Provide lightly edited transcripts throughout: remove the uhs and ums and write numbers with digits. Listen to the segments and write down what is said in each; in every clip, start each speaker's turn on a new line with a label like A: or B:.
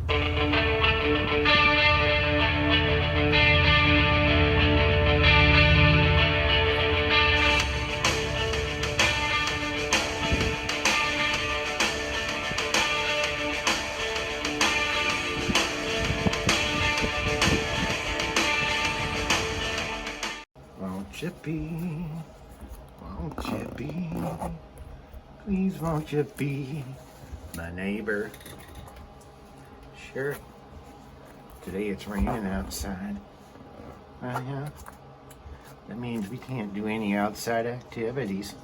A: Won't you be, won't you be, please won't you be my neighbor? Sure, today it's raining outside. Yeah, that means we can't do any outside activities.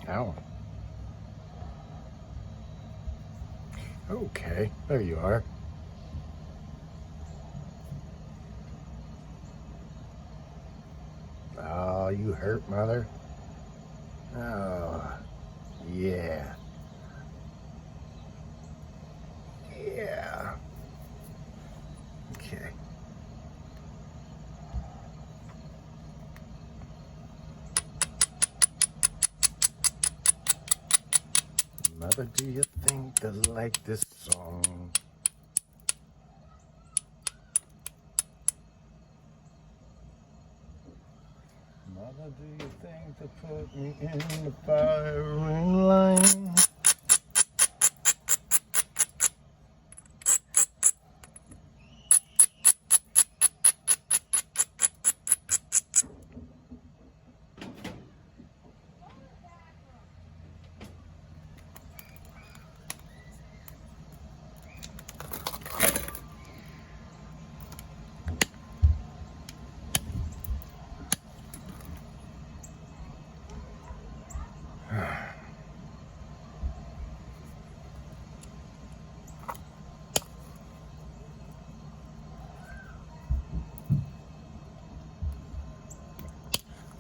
A: Ow. Okay, there you are. Oh, you hurt, mother? Oh, yeah. Yeah. Okay. Mother, do you think they like this song? Mother, do you think they put me in the firing line?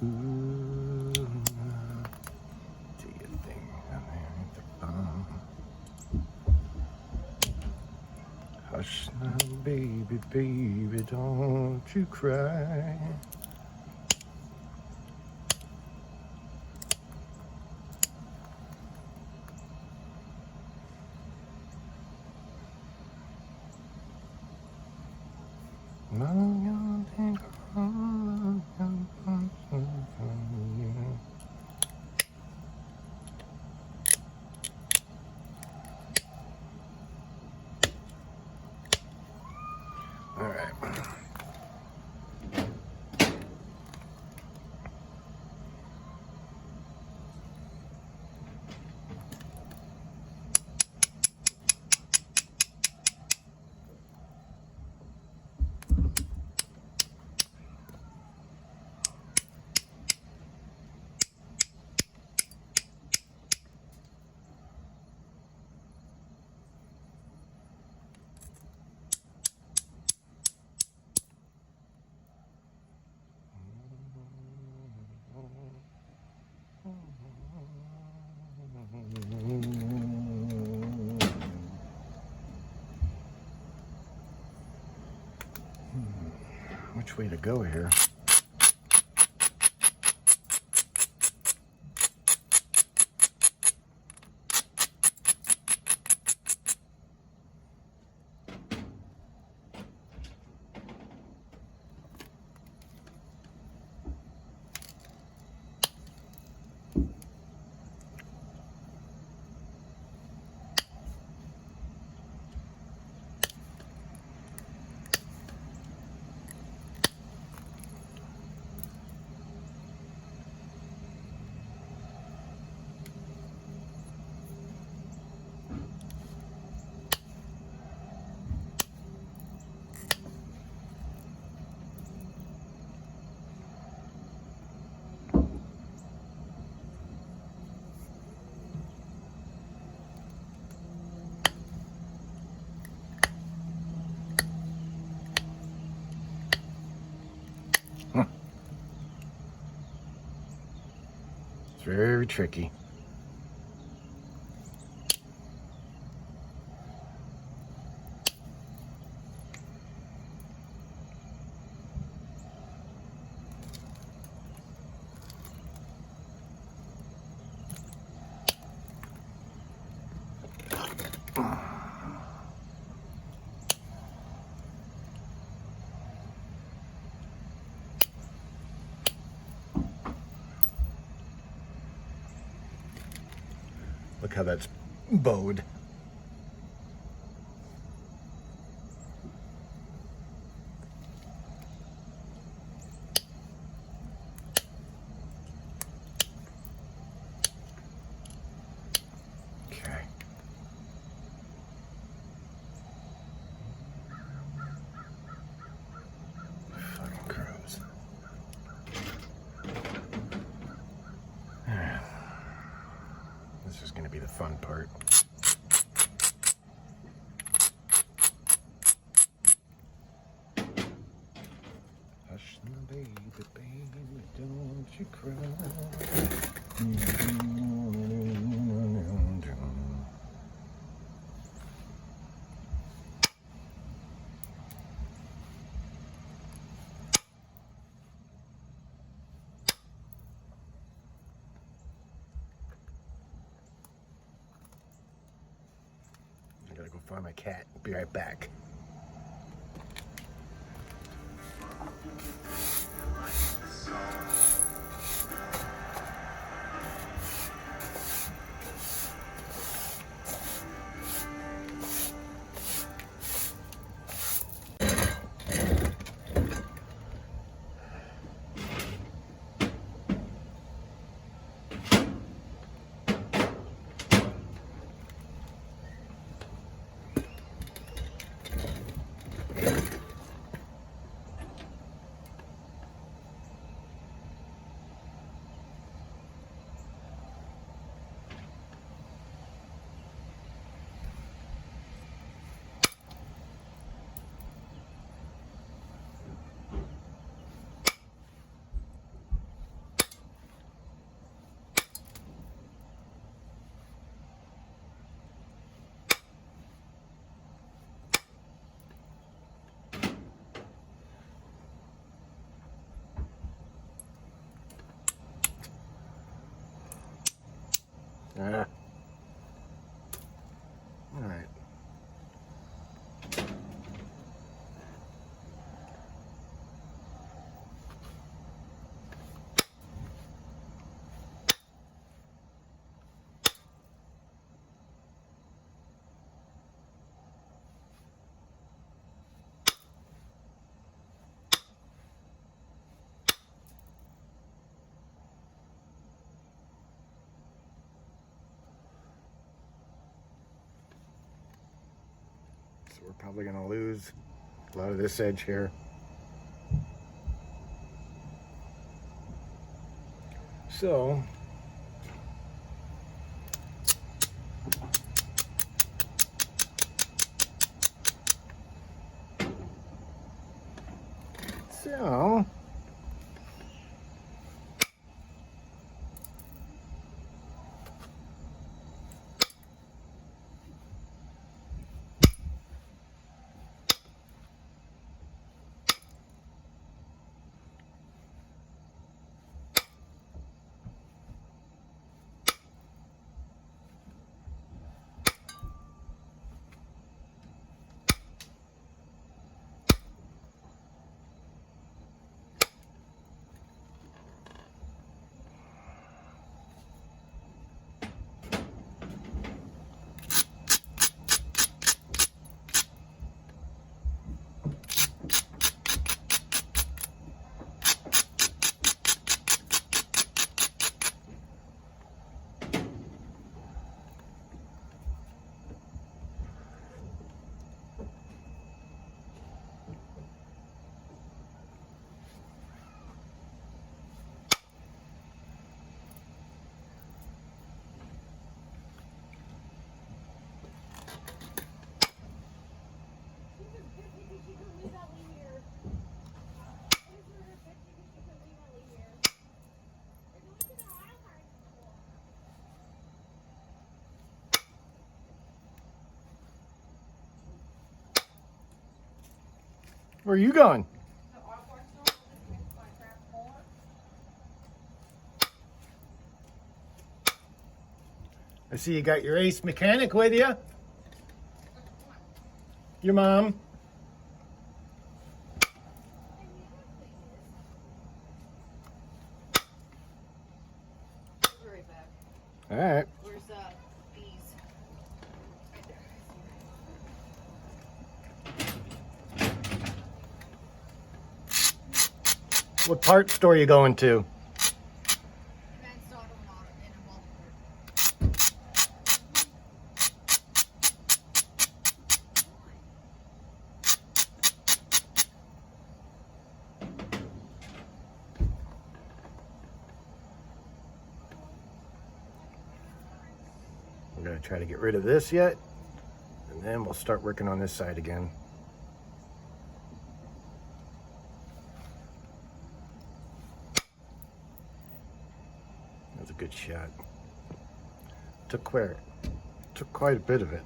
A: Ooh, do you think I'm having the fun? Hush now, baby, baby, don't you cry. No, you think all right. Which way to go here? very tricky. Look how that's bowed. Okay. Fucking crows. This is going to be the fun part. Hush, baby, baby, don't you cry. I gotta go find my cat. Be right back. All right. So we're probably going to lose a lot of this edge here. So Where are you going? I see you got your ace mechanic with you. Your mom. All right.
B: Where's bees?
A: What part store are you going to? We're going to try to get rid of this yet, and then we'll start working on this side again. That's a good shot. Took quite a bit of it.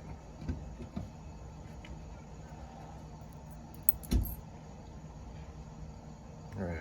A: All right.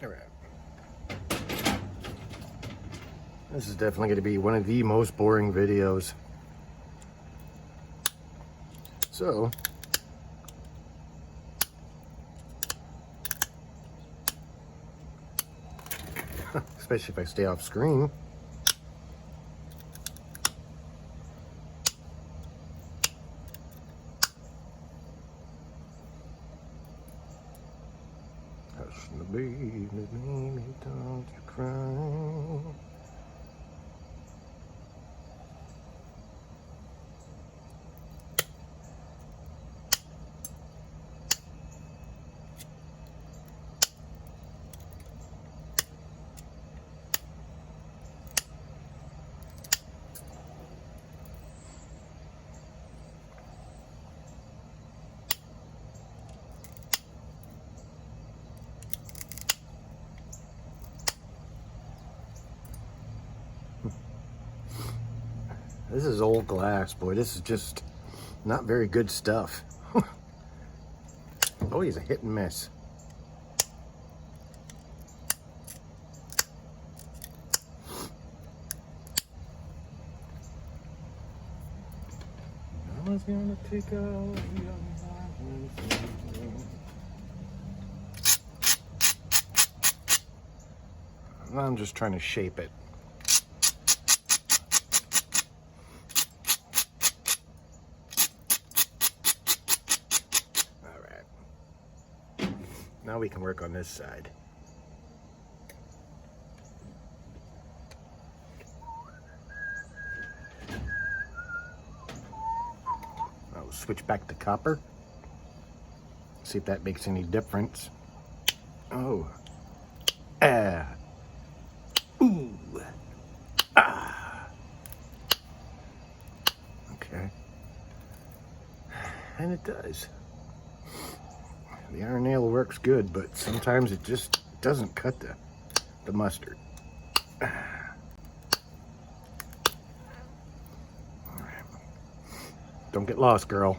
A: All right. This is definitely going to be one of the most boring videos. So, especially if I stay off screen. Hush the baby, don't you cry. This is old glass, boy. This is just not very good stuff. Always a hit and miss. I was gonna take out I'm just trying to shape it. Now we can work on this side. I'll switch back to copper. See if that makes any difference. Oh. Ah. Ooh. Ah. Okay. And it does. The iron nail works good, but sometimes it just doesn't cut the mustard. Don't get lost, girl.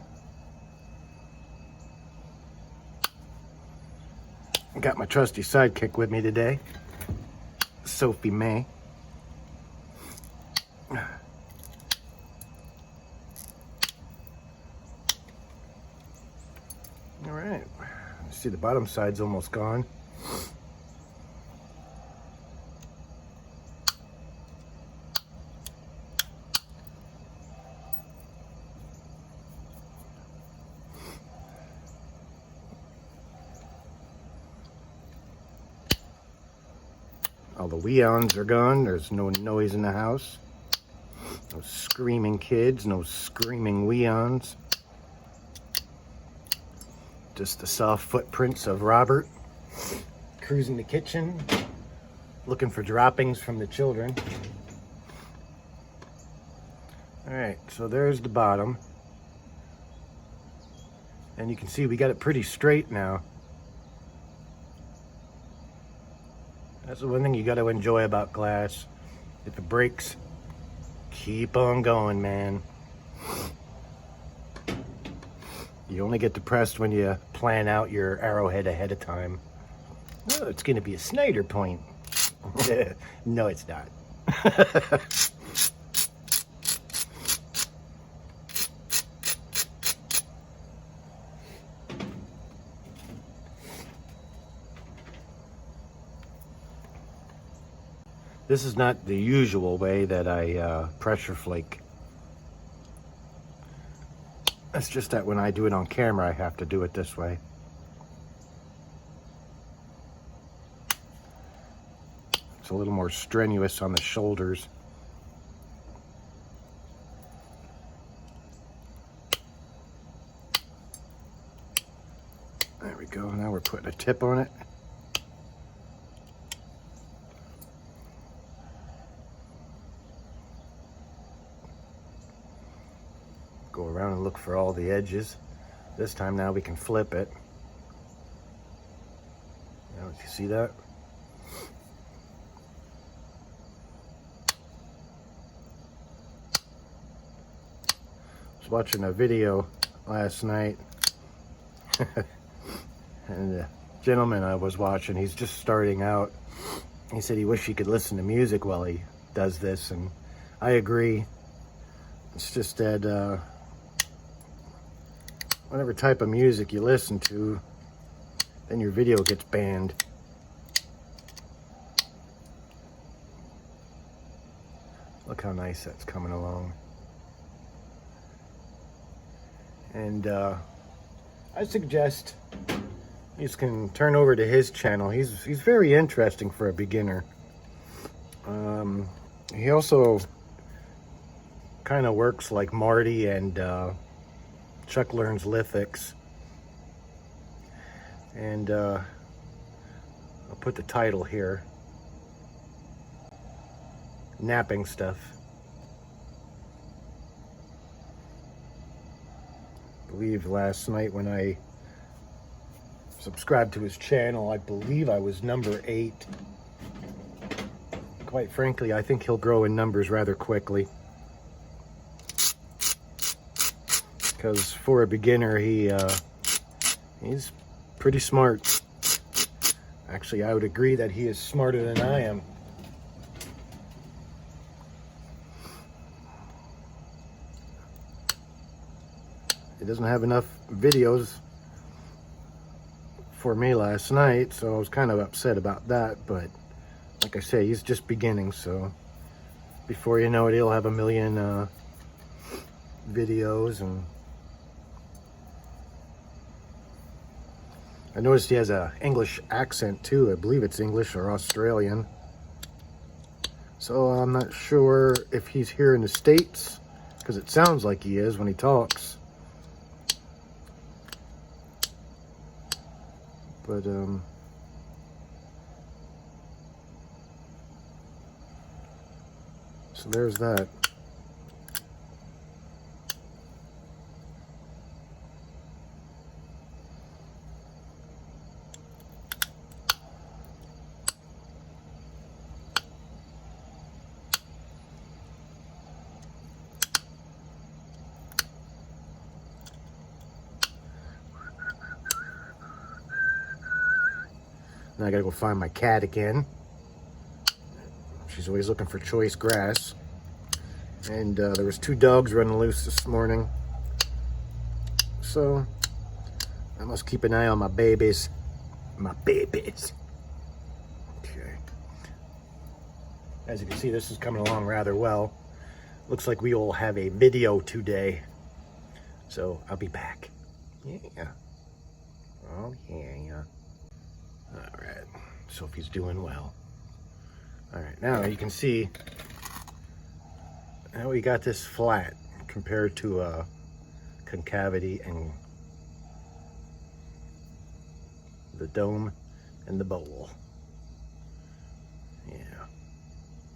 A: Got my trusty sidekick with me today, Sophie May. All right, see the bottom side's almost gone. All the weons are gone. There's no noise in the house. No screaming kids, no screaming weons. Just the soft footprints of Robert cruising the kitchen, looking for droppings from the children. All right, so there's the bottom. And you can see we got it pretty straight now. That's the one thing you got to enjoy about glass. If it breaks, keep on going, man. You only get depressed when you plan out your arrowhead ahead of time. Oh, it's going to be a Snyder point. No, it's not. This is not the usual way that I pressure flake. It's just that when I do it on camera, I have to do it this way. It's a little more strenuous on the shoulders. There we go. Now we're putting a tip on it. Go around and look for all the edges. This time now we can flip it. Now, you see that? I was watching a video last night and the gentleman I was watching, he's just starting out. He said he wished he could listen to music while he does this, and I agree. It's just that whatever type of music you listen to, then your video gets banned. Look how nice that's coming along. And I suggest you can turn over to his channel. He's very interesting for a beginner. He also kind of works like Marty and Chuck Learns Lithics. And I'll put the title here. Knapping stuff. I believe last night when I subscribed to his channel, I believe I was number 8. Quite frankly, I think he'll grow in numbers rather quickly. Because for a beginner, he's pretty smart. Actually, I would agree that he is smarter than I am. He doesn't have enough videos for me last night, so I was kind of upset about that. But like I say, he's just beginning, so before you know it, he'll have a million videos. And I noticed he has an English accent too. I believe it's English or Australian. So I'm not sure if he's here in the States, because it sounds like he is when he talks. But so there's that. Now I gotta go find my cat again. She's always looking for choice grass. And there was 2 dogs running loose this morning. So I must keep an eye on my babies. My babies. Okay. As you can see, this is coming along rather well. Looks like we will have a video today. So I'll be back. Yeah. Oh yeah. Alright. Sophie's doing well. Alright, now you can see how we got this flat compared to concavity and the dome and the bowl. Yeah.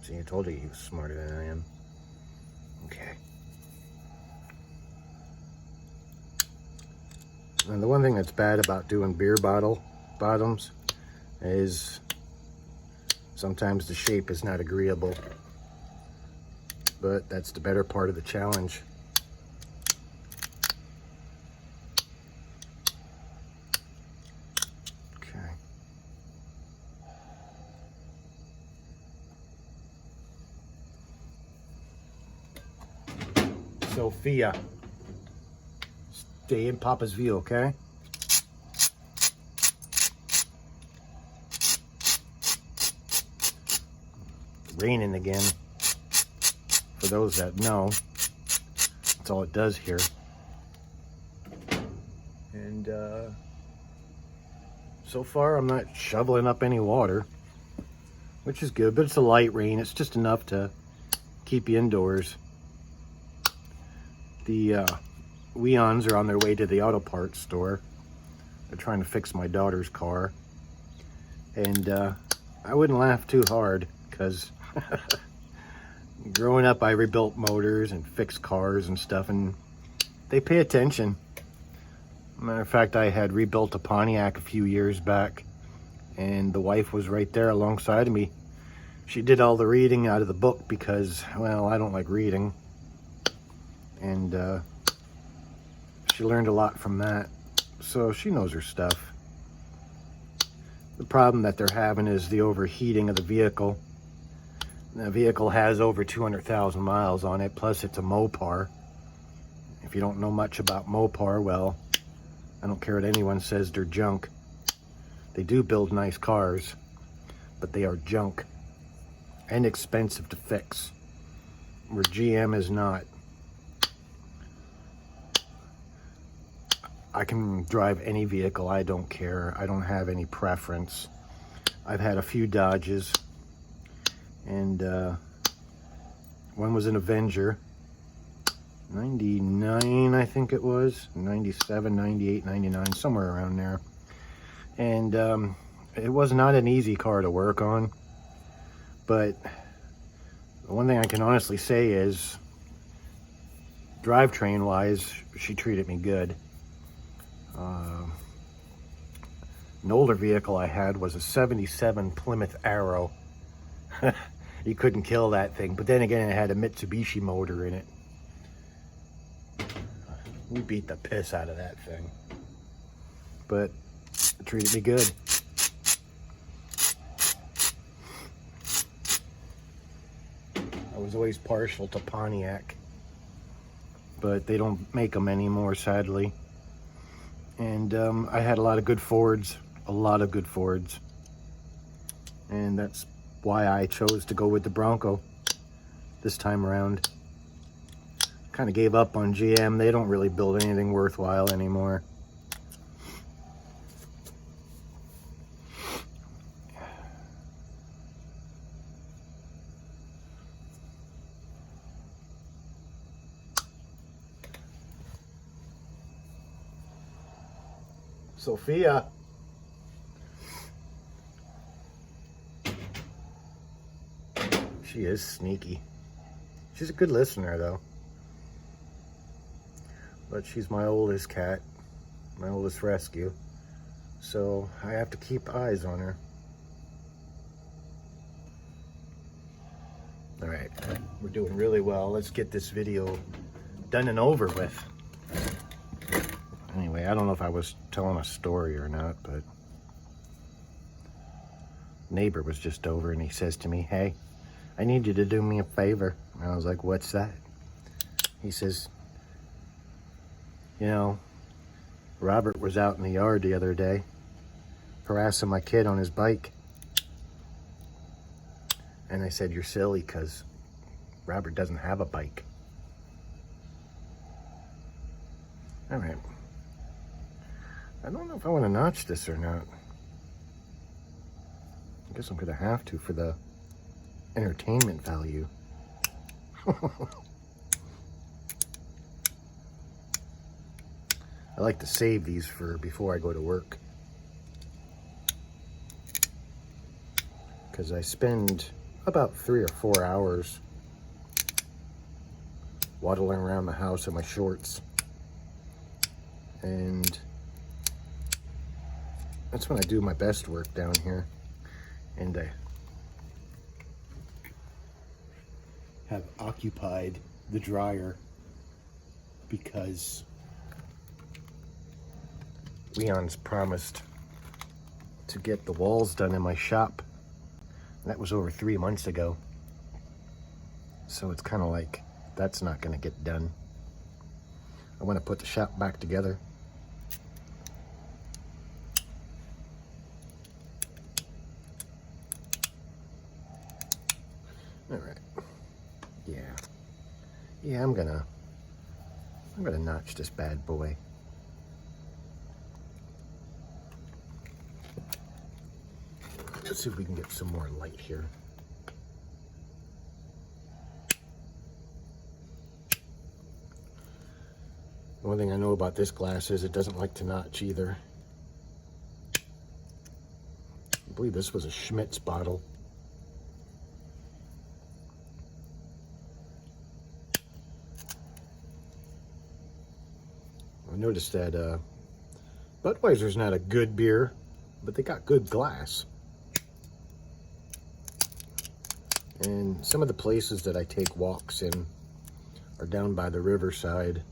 A: See, I told you he was smarter than I am. Okay. And the one thing that's bad about doing beer bottoms is sometimes the shape is not agreeable. But that's the better part of the challenge. Okay. Sophia, stay in Papa's view, okay? Raining again. For those that know, that's all it does here. And so far I'm not shoveling up any water, which is good, but it's a light rain. It's just enough to keep you indoors. The Weons are on their way to the auto parts store. They're trying to fix my daughter's car. And I wouldn't laugh too hard, because growing up I rebuilt motors and fixed cars and stuff, and they pay attention. Matter of fact, I had rebuilt a Pontiac a few years back, and the wife was right there alongside of me. She did all the reading out of the book because, well, I don't like reading. And she learned a lot from that. So she knows her stuff. The problem that they're having is the overheating of the vehicle. The vehicle has over 200,000 miles on it, plus it's a Mopar. If you don't know much about Mopar, well, I don't care what anyone says, they're junk. They do build nice cars, but they are junk and expensive to fix, where GM is not. I can drive any vehicle, I don't care. I don't have any preference. I've had a few Dodges, and one was an Avenger, 99 I think it was, 97, 98, 99, somewhere around there. And it was not an easy car to work on, but the one thing I can honestly say is, drivetrain wise, she treated me good. An older vehicle I had was a 77 Plymouth Arrow. You couldn't kill that thing, but then again, it had a Mitsubishi motor in it. We beat the piss out of that thing, but it treated me good. I was always partial to Pontiac, but they don't make them anymore, sadly. And I had a lot of good Fords, and that's why I chose to go with the Bronco this time around. Kind of gave up on GM. They don't really build anything worthwhile anymore. Sophia. She is sneaky. She's a good listener though. But she's my oldest cat, my oldest rescue. So I have to keep eyes on her. All right, we're doing really well. Let's get this video done and over with. Anyway, I don't know if I was telling a story or not, but Neighbor was just over and he says to me, "Hey, I need you to do me a favor." And I was like, "What's that?" He says, "You know, Robert was out in the yard the other day harassing my kid on his bike." And I said, "You're silly, because Robert doesn't have a bike." All right. I don't know if I want to notch this or not. I guess I'm going to have to for the entertainment value. I like to save these for before I go to work, because I spend about 3 or 4 hours waddling around the house in my shorts, and that's when I do my best work down here. And I have occupied the dryer because Leon's promised to get the walls done in my shop. And that was over 3 months ago. So it's kind of like that's not going to get done. I want to put the shop back together. All right. Yeah, I'm gonna notch this bad boy. Let's see if we can get some more light here. The one thing I know about this glass is it doesn't like to notch either. I believe this was a Schmidt's bottle. I noticed that Budweiser's not a good beer, but they got good glass. And some of the places that I take walks in are down by the riverside,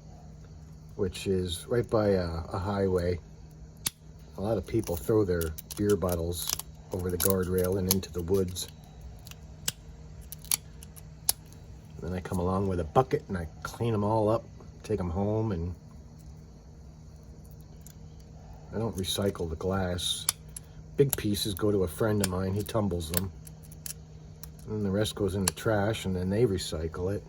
A: which is right by a highway. A lot of people throw their beer bottles over the guardrail and into the woods. And then I come along with a bucket and I clean them all up, take them home, and I don't recycle the glass. Big pieces go to a friend of mine, he tumbles them. And the rest goes in the trash, and then they recycle it.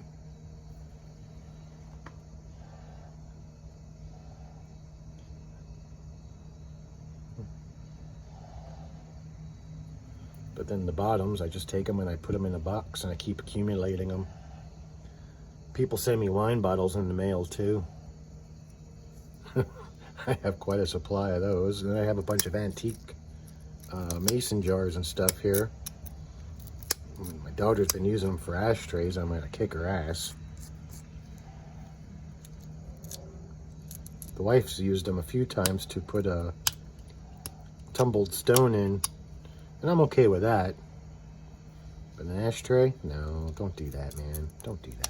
A: But then the bottoms, I just take them and I put them in a box and I keep accumulating them. People send me wine bottles in the mail too. I have quite a supply of those. And I have a bunch of antique mason jars and stuff here. My daughter's been using them for ashtrays. I'm gonna kick her ass. The wife's used them a few times to put a tumbled stone in, and I'm okay with that. But an ashtray? No, don't do that, man. Don't do that.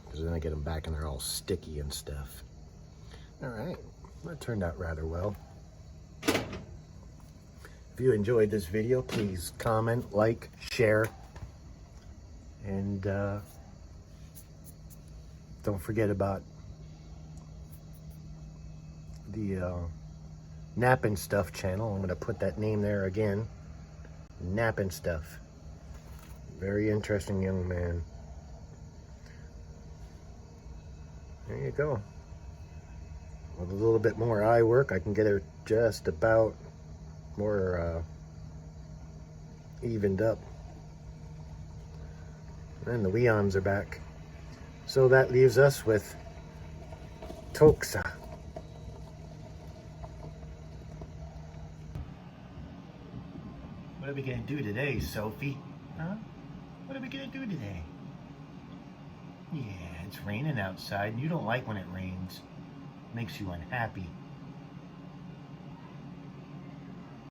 A: Because then I get them back and they're all sticky and stuff. Alright, that turned out rather well. If you enjoyed this video, please comment, like, share, and don't forget about the Knapping Stuff channel. I'm going to put that name there again. Knapping Stuff. Very interesting young man. There you go. With a little bit more eye work, I can get it just about more evened up. And the weons are back. So that leaves us with Toxa. What are we gonna do today, Sophie? Huh? What are we gonna do today? Yeah, it's raining outside and you don't like when it rains. Makes you unhappy.